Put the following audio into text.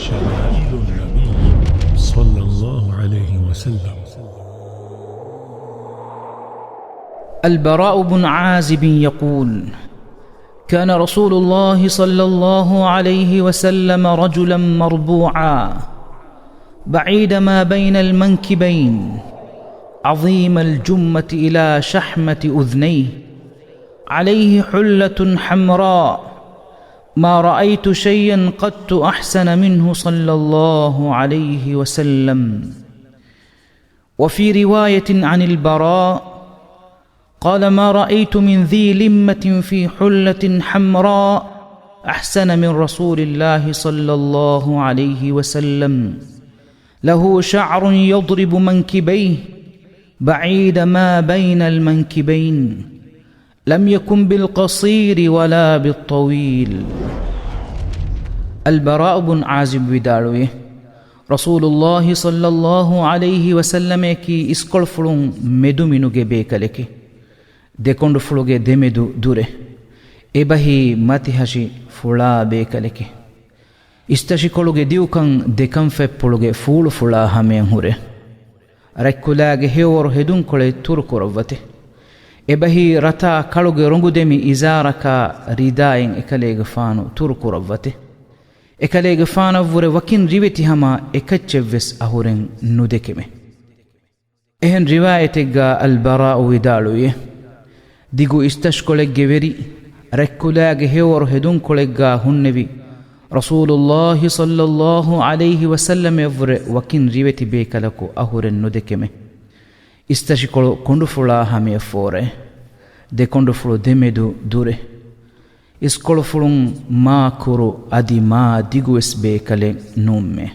شمائل النبي صلى الله عليه وسلم. البراء بن عازب يقول: كان رسول الله صلى الله عليه وسلم رجلا مربوعا بعيد ما بين المنكبين، عظيم الجمة إلى شحمة أذنيه، عليه حلة حمراء، ما رأيت شيئا قط أحسن منه صلى الله عليه وسلم. وفي رواية عن البراء قال: ما رأيت من ذي لمة في حلة حمراء أحسن من رسول الله صلى الله عليه وسلم، له شعر يضرب منكبيه بعيد ما بين المنكبين، لم يكن بالقصير ولا بالطويل. البراء بن عازب وداروي رسول الله صلى الله عليه وسلم كي اسكول فلون مدو منوغي بيكالكي ديكوند فلوغي دمدو دوره إبهي ماتيهاشي فلا بيكالكي استشكولوغي ديوكان ديكان فبولوغي فول فلا همين هوري ركولاغي هيور هدون كولي توركوروفاتي إبهي رتا كالوغي رونغو دمي إزاركا ريداين إكاليغ فانو توركوروفاتي إكاليغ فانو فوري وكين ريبتي هما إكتشفس أهورين نودكمي. إهن روايتك البراء ودالوي ديغو استشكوليغ جيوري ركولاغ هيور هدون كوليغا هنبي رسول الله صلى الله عليه وسلم يفر وكين ريبتي بيكالكو أهورين نودكمي استشكولو كندفلا همي فوري de kondo fulo demedu dure iskolo fulun ma kuro adi ma digu esbe kale numme